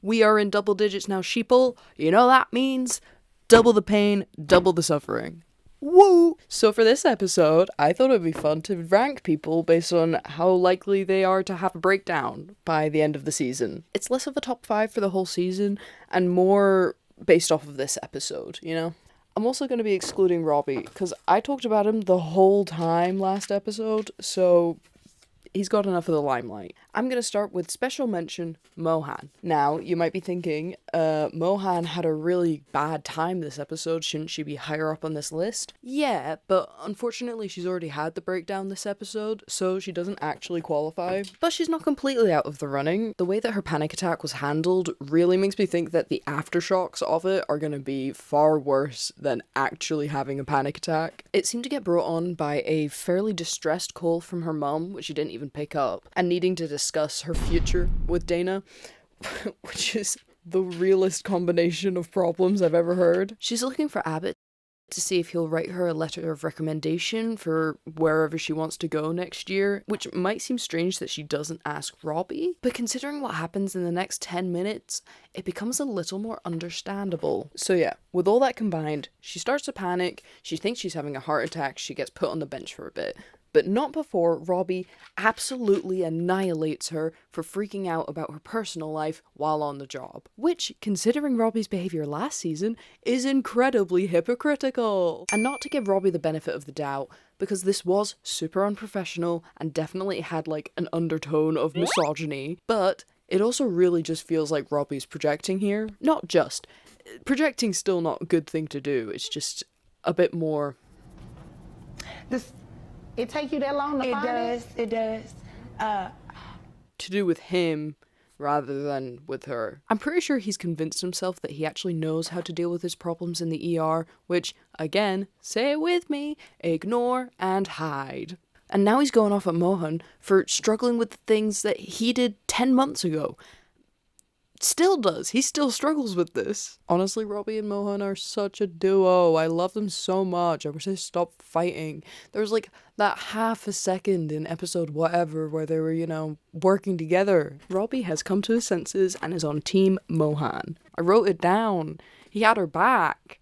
We are in double digits now, sheeple. You know that means double the pain, double the suffering. Woo! So for this episode, I thought it'd be fun to rank people based on how likely they are to have a breakdown by the end of the season. It's less of a top 5 for the whole season and more based off of this episode, you know? I'm also going to be excluding Robbie, because I talked about him the whole time last episode, so he's got enough of the limelight. I'm going to start with special mention, Mohan. Now, you might be thinking, Mohan had a really bad time this episode, shouldn't she be higher up on this list? Yeah, but unfortunately she's already had the breakdown this episode, so she doesn't actually qualify. But she's not completely out of the running. The way that her panic attack was handled really makes me think that the aftershocks of it are going to be far worse than actually having a panic attack. It seemed to get brought on by a fairly distressed call from her mum, which she didn't even pick up, and needing to discuss her future with Dana, which is the realest combination of problems I've ever heard. She's looking for Abbott to see if he'll write her a letter of recommendation for wherever she wants to go next year, which might seem strange that she doesn't ask Robbie, but considering what happens in the next 10 minutes, it becomes a little more understandable. So yeah, with all that combined, she starts to panic, she thinks she's having a heart attack, she gets put on the bench for a bit. But not before Robbie absolutely annihilates her for freaking out about her personal life while on the job. Which, considering Robbie's behaviour last season, is incredibly hypocritical. And not to give Robbie the benefit of the doubt, because this was super unprofessional and definitely had like an undertone of misogyny, but it also really just feels like Robbie's projecting here. Not just. Projecting's still not a good thing to do, it's just a bit more... It take you that long to find it? It does. To do with him rather than with her. I'm pretty sure he's convinced himself that he actually knows how to deal with his problems in the ER, which, again, say it with me, ignore and hide. And now he's going off at Mohan for struggling with the things that he did 10 months ago. Still does. He still struggles with this. Honestly, Robbie and Mohan are such a duo. I love them so much. I wish they stopped fighting. There was like that half a second in episode whatever where they were, you know, working together. Robbie has come to his senses and is on team Mohan. I wrote it down. He had her back.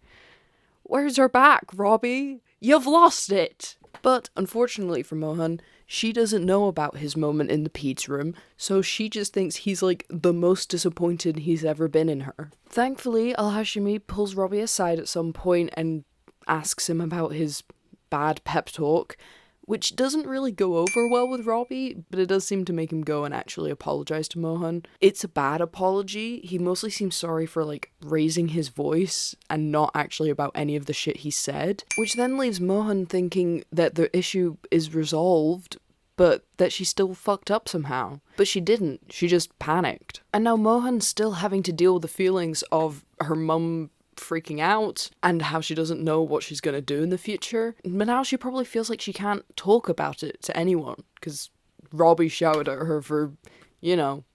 Where's her back, Robbie? You've lost it. But unfortunately for Mohan, she doesn't know about his moment in the peds room, so she just thinks he's like the most disappointed he's ever been in her. Thankfully, Al-Hashimi pulls Robbie aside at some point and asks him about his bad pep talk, which doesn't really go over well with Robbie, but it does seem to make him go and actually apologize to Mohan. It's a bad apology. He mostly seems sorry for like raising his voice and not actually about any of the shit he said, which then leaves Mohan thinking that the issue is resolved, but that she still fucked up somehow. But she didn't. She just panicked. And now Mohan's still having to deal with the feelings of her mum freaking out and how she doesn't know what she's going to do in the future. But now she probably feels like she can't talk about it to anyone because Robbie shouted at her for, you know,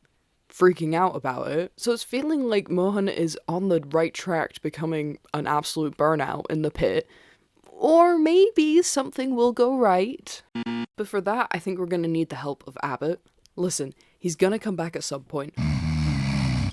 freaking out about it. So it's feeling like Mohan is on the right track to becoming an absolute burnout in the pit. Or maybe something will go right. But for that, I think we're going to need the help of Abbott. Listen, he's going to come back at some point,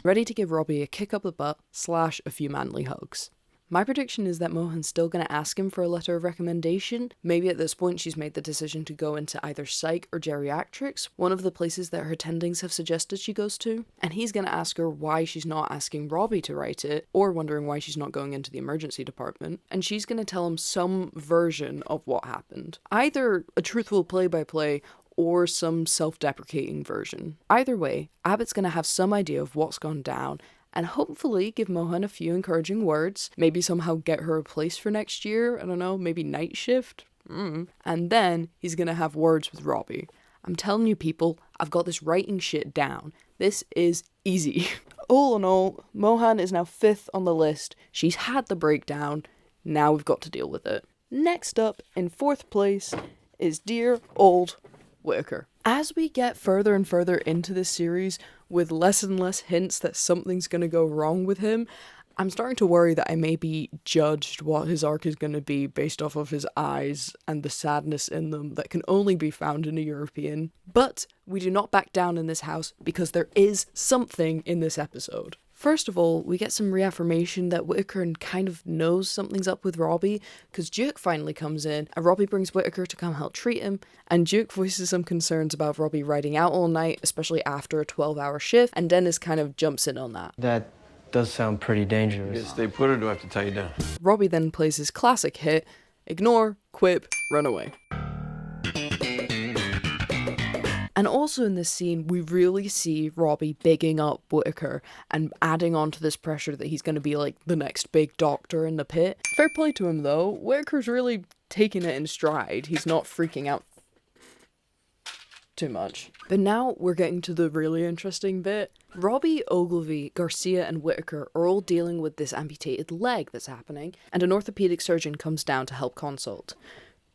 ready to give Robbie a kick up the butt / a few manly hugs. My prediction is that Mohan's still going to ask him for a letter of recommendation. Maybe at this point she's made the decision to go into either psych or geriatrics, one of the places that her tendings have suggested she goes to, and he's going to ask her why she's not asking Robbie to write it, or wondering why she's not going into the emergency department, and she's going to tell him some version of what happened. Either a truthful play-by-play or some self-deprecating version. Either way, Abbott's going to have some idea of what's gone down and hopefully give Mohan a few encouraging words, maybe somehow get her a place for next year, I don't know, maybe night shift? And then he's going to have words with Robbie. I'm telling you people, I've got this writing shit down. This is easy. All in all, Mohan is now 5th on the list. She's had the breakdown. Now we've got to deal with it. Next up, in 4th place, is dear old Whittaker. As we get further and further into this series, with less and less hints that something's gonna go wrong with him, I'm starting to worry that I may be judged what his arc is going to be based off of his eyes and the sadness in them that can only be found in a European. But we do not back down in this house because there is something in this episode. First of all, we get some reaffirmation that Whittaker kind of knows something's up with Robbie, because Duke finally comes in, and Robbie brings Whittaker to come help treat him, and Duke voices some concerns about Robbie riding out all night, especially after a 12-hour shift, and Dennis kind of jumps in on that. That does sound pretty dangerous. Yes, stay put, or do I have to tie you down? Robbie then plays his classic hit, ignore, quip, run away. And also in this scene, we really see Robbie bigging up Whittaker and adding on to this pressure that he's going to be like the next big doctor in the pit. Fair play to him though, Whittaker's really taking it in stride. He's not freaking out too much. But now we're getting to the really interesting bit. Robbie, Ogilvy, Garcia and Whittaker are all dealing with this amputated leg that's happening, and an orthopedic surgeon comes down to help consult.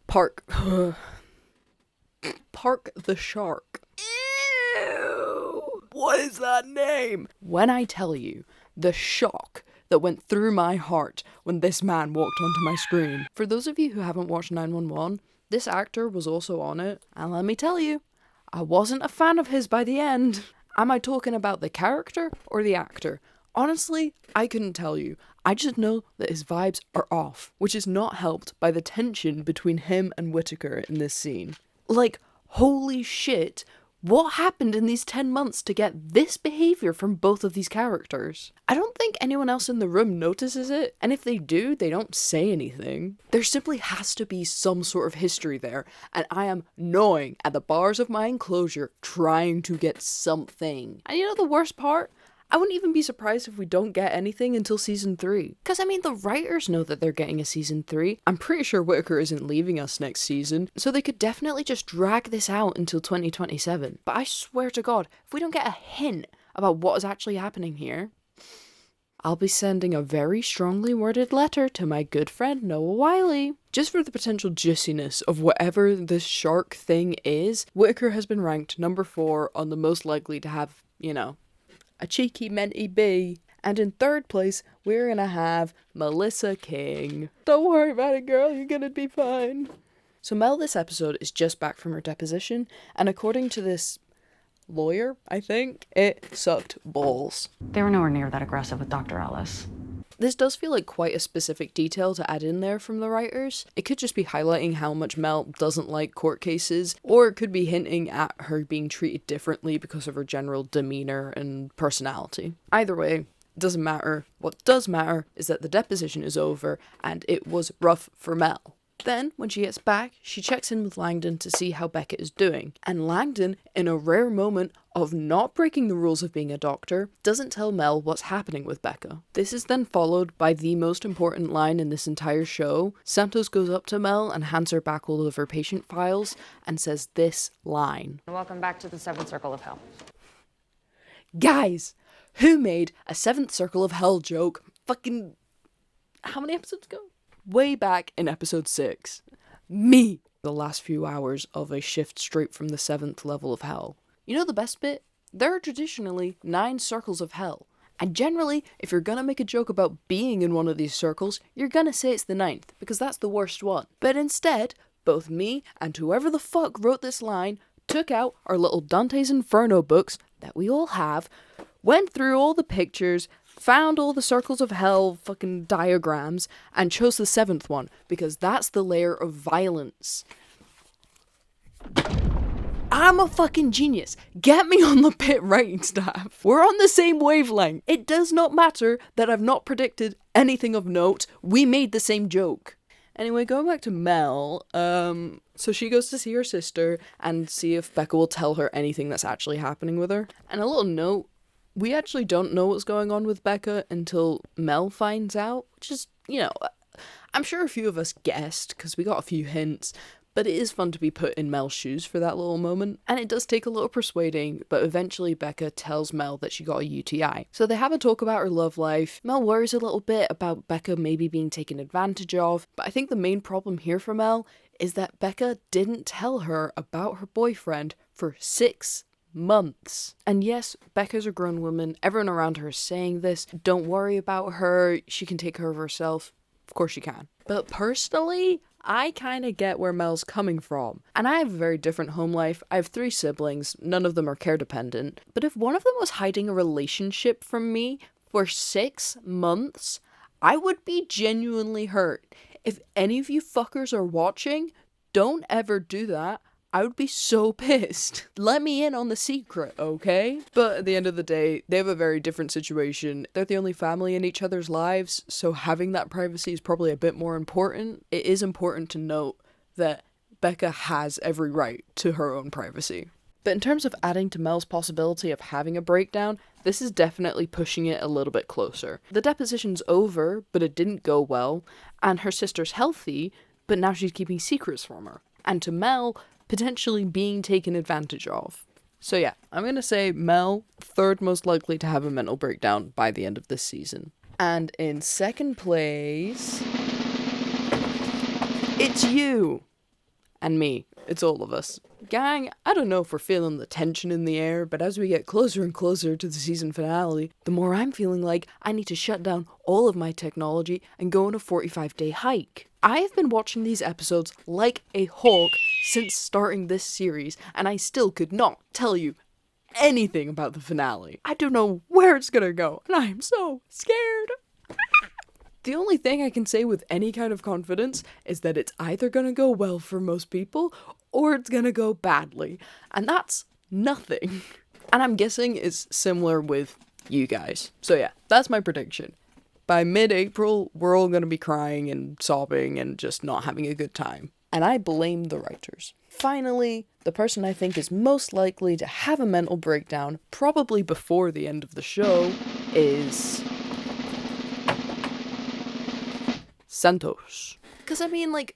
Park the Shark. Ew! What is that name? When I tell you the shock that went through my heart when this man walked onto my screen. For those of you who haven't watched 911, this actor was also on it, and let me tell you, I wasn't a fan of his by the end. Am I talking about the character or the actor? Honestly, I couldn't tell you. I just know that his vibes are off, which is not helped by the tension between him and Whittaker in this scene. Like, holy shit, what happened in these 10 months to get this behaviour from both of these characters? I don't think anyone else in the room notices it, and if they do, they don't say anything. There simply has to be some sort of history there, and I am gnawing at the bars of my enclosure trying to get something. And you know the worst part? I wouldn't even be surprised if we don't get anything until season 3. Because, I mean, the writers know that they're getting a season 3. I'm pretty sure Whittaker isn't leaving us next season, so they could definitely just drag this out until 2027. But I swear to God, if we don't get a hint about what is actually happening here, I'll be sending a very strongly worded letter to my good friend Noah Wiley. Just for the potential juiciness of whatever this shark thing is, Whittaker has been ranked number 4 on the most likely to have, you know, a cheeky mentee bee. And in 3rd place, we're gonna have Melissa King. Don't worry about it, girl, you're gonna be fine. So Mel this episode is just back from her deposition, and according to this lawyer, I think, it sucked balls. They were nowhere near that aggressive with Dr. Ellis. This does feel like quite a specific detail to add in there from the writers. It could just be highlighting how much Mel doesn't like court cases, or it could be hinting at her being treated differently because of her general demeanor and personality. Either way, it doesn't matter. What does matter is that the deposition is over, and it was rough for Mel. Then, when she gets back, she checks in with Langdon to see how Becca is doing. And Langdon, in a rare moment of not breaking the rules of being a doctor, doesn't tell Mel what's happening with Becca. This is then followed by the most important line in this entire show. Santos goes up to Mel and hands her back all of her patient files and says this line. Welcome back to the 7th Circle of Hell. Guys, who made a 7th Circle of Hell joke fucking how many episodes ago? Way back in episode 6. Me! The last few hours of a shift straight from the 7th level of hell. You know the best bit? There are traditionally 9 circles of hell. And generally, if you're gonna make a joke about being in one of these circles, you're gonna say it's the 9th, because that's the worst one. But instead, both me and whoever the fuck wrote this line took out our little Dante's Inferno books that we all have, went through all the pictures, found all the circles of hell fucking diagrams, and chose the 7th one, because that's the layer of violence. I'm a fucking genius. Get me on the Pitt writing staff. We're on the same wavelength. It does not matter that I've not predicted anything of note. We made the same joke. Anyway, going back to Mel, so she goes to see her sister and see if Becca will tell her anything that's actually happening with her. And a little note, we actually don't know what's going on with Becca until Mel finds out, which is, you know, I'm sure a few of us guessed because we got a few hints, but it is fun to be put in Mel's shoes for that little moment. And it does take a little persuading, but eventually Becca tells Mel that she got a UTI. So they have a talk about her love life. Mel worries a little bit about Becca maybe being taken advantage of, but I think the main problem here for Mel is that Becca didn't tell her about her boyfriend for 6 months. And yes, Becca's a grown woman. Everyone around her is saying this. Don't worry about her. She can take care of herself. Of course she can. But personally, I kind of get where Mel's coming from. And I have a very different home life. I have 3 siblings. None of them are care dependent. But if one of them was hiding a relationship from me for 6 months, I would be genuinely hurt. If any of you fuckers are watching, don't ever do that. I would be so pissed. Let me in on the secret, okay? But at the end of the day, they have a very different situation. They're the only family in each other's lives, so having that privacy is probably a bit more important. It is important to note that Becca has every right to her own privacy. But in terms of adding to Mel's possibility of having a breakdown, this is definitely pushing it a little bit closer. The deposition's over, but it didn't go well, and her sister's healthy, but now she's keeping secrets from her. And to Mel, potentially being taken advantage of. So yeah, I'm gonna say Mel, 3rd most likely to have a mental breakdown by the end of this season. And in 2nd place, it's you and me. It's all of us. Gang, I don't know if we're feeling the tension in the air, but as we get closer and closer to the season finale, the more I'm feeling like I need to shut down all of my technology and go on a 45-day hike. I have been watching these episodes like a hawk since starting this series, and I still could not tell you anything about the finale. I don't know where it's gonna go, and I am so scared. The only thing I can say with any kind of confidence is that it's either gonna go well for most people, or it's gonna go badly. And that's nothing. And I'm guessing it's similar with you guys. So yeah, that's my prediction. By mid-April, we're all gonna be crying and sobbing and just not having a good time. And I blame the writers. Finally, the person I think is most likely to have a mental breakdown, probably before the end of the show, is Santos. Because I mean, like,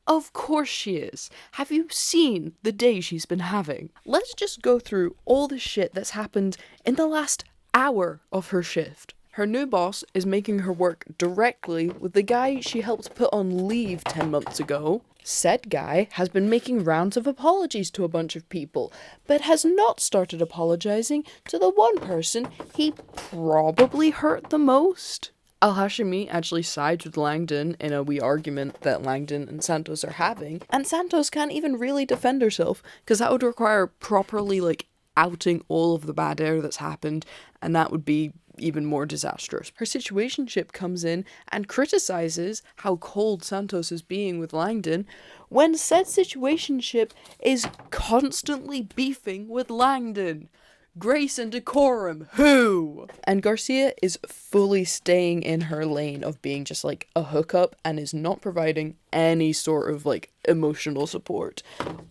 of course she is. Have you seen the day she's been having? Let's just go through all the shit that's happened in the last hour of her shift. Her new boss is making her work directly with the guy she helped put on leave 10 months ago. Said guy has been making rounds of apologies to a bunch of people, but has not started apologizing to the one person he probably hurt the most. Al-Hashimi actually sides with Langdon in a wee argument that Langdon and Santos are having, and Santos can't even really defend herself, because that would require properly, outing all of the bad air that's happened, and that would be even more disastrous. Her situationship comes in and criticizes how cold Santos is being with Langdon, when said situationship is constantly beefing with Langdon. Grace and decorum, who? And Garcia is fully staying in her lane of being just a hookup and is not providing any sort of emotional support,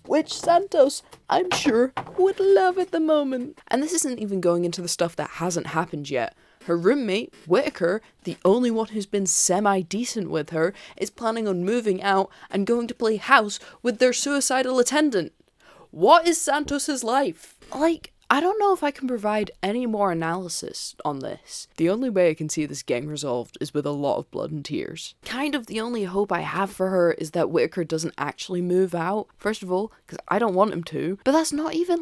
which Santos, I'm sure, would love at the moment. And this isn't even going into the stuff that hasn't happened yet. Her roommate, Whitaker, the only one who's been semi-decent with her, is planning on moving out and going to play house with their suicidal attendant. What is Santos's life? I don't know if I can provide any more analysis on this. The only way I can see this getting resolved is with a lot of blood and tears. Kind of the only hope I have for her is that Whitaker doesn't actually move out. First of all, because I don't want him to, but that's not even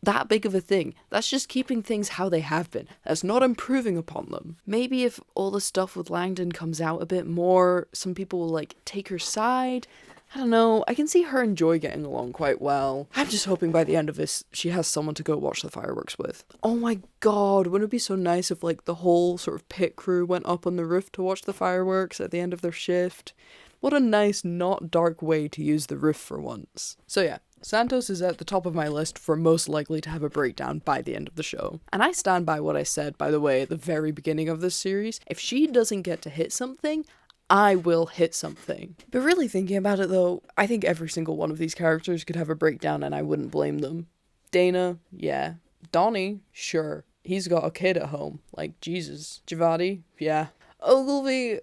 that big of a thing. That's just keeping things how they have been. That's not improving upon them. Maybe if all the stuff with Langdon comes out a bit more, some people will take her side. I don't know, I can see her and Joy getting along quite well. I'm just hoping by the end of this, she has someone to go watch the fireworks with. Oh my god, wouldn't it be so nice if the whole sort of pit crew went up on the roof to watch the fireworks at the end of their shift? What a nice, not dark way to use the roof for once. So yeah, Santos is at the top of my list for most likely to have a breakdown by the end of the show. And I stand by what I said, by the way, at the very beginning of this series. If she doesn't get to hit something, I will hit something. But really thinking about it though, I think every single one of these characters could have a breakdown and I wouldn't blame them. Dana, yeah. Donnie, sure. He's got a kid at home. Jesus. Javadi, yeah. Ogilvy,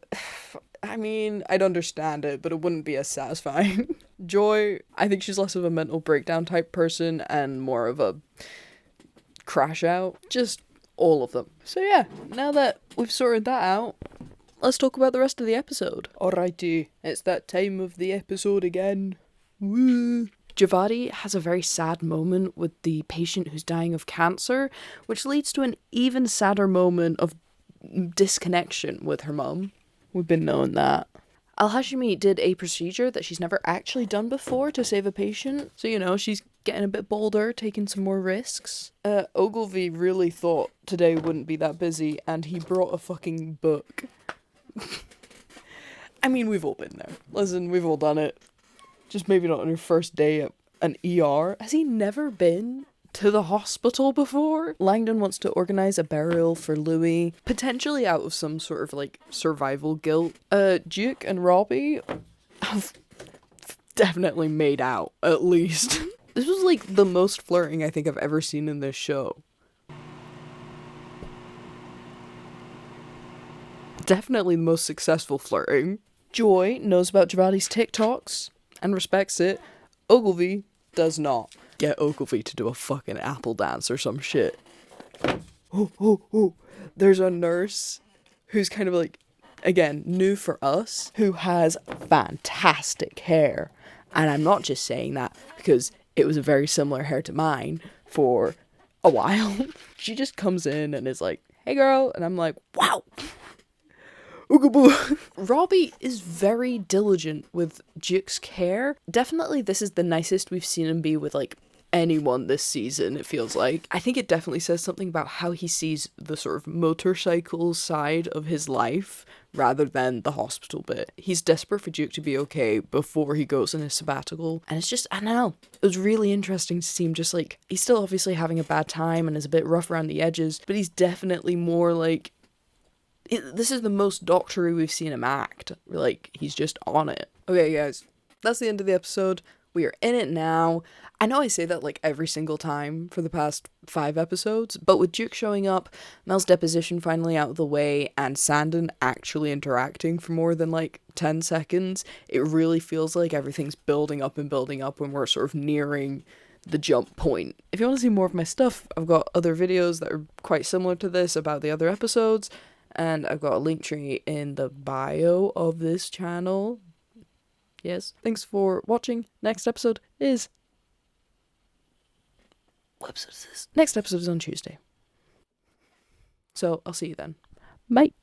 I mean, I'd understand it, but it wouldn't be as satisfying. Joy, I think she's less of a mental breakdown type person and more of a crash out. Just all of them. So yeah, now that we've sorted that out, let's talk about the rest of the episode. Alrighty, it's that time of the episode again. Woo! Javadi has a very sad moment with the patient who's dying of cancer, which leads to an even sadder moment of disconnection with her mum. We've been knowing that. Al-Hashimi did a procedure that she's never actually done before to save a patient. So, you know, she's getting a bit bolder, taking some more risks. Ogilvy really thought today wouldn't be that busy, and he brought a fucking book. I mean, we've all been there. Listen, we've all done it. Just maybe not on your first day at an ER. Has he never been to the hospital before? Langdon wants to organize a burial for Louis, potentially out of some sort of like survival guilt. Duke and Robbie have definitely made out, at least. This was like the most flirting I think I've ever seen in this show. Definitely the most successful flirting. Joy knows about Javadi's TikToks and respects it. Ogilvy does not. Get Ogilvy to do a fucking apple dance or some shit. There's a nurse who's kind of like, again, new for us, who has fantastic hair. And I'm not just saying that because it was a very similar hair to mine for a while. She just comes in and is like, hey girl. And I'm like, wow. Robbie is very diligent with Duke's care. Definitely this is the nicest we've seen him be with like anyone this season, it feels like. I think it definitely says something about how he sees the sort of motorcycle side of his life rather than the hospital bit. He's desperate for Duke to be okay before he goes on his sabbatical. And it's just, I don't know, it was really interesting to see him just like, he's still obviously having a bad time and is a bit rough around the edges, but he's definitely more like, this is the most doctory we've seen him act. Like, he's just on it. Okay, guys, that's the end of the episode. We are in it now. I know I say that like every single time for the past 5 episodes, but with Duke showing up, Mel's deposition finally out of the way, and Sandon actually interacting for more than like 10 seconds, it really feels like everything's building up when we're sort of nearing the jump point. If you want to see more of my stuff, I've got other videos that are quite similar to this about the other episodes. And I've got a link tree in the bio of this channel. Yes. Thanks for watching. Next episode is... What episode is this? Next episode is on Tuesday. So I'll see you then. Bye.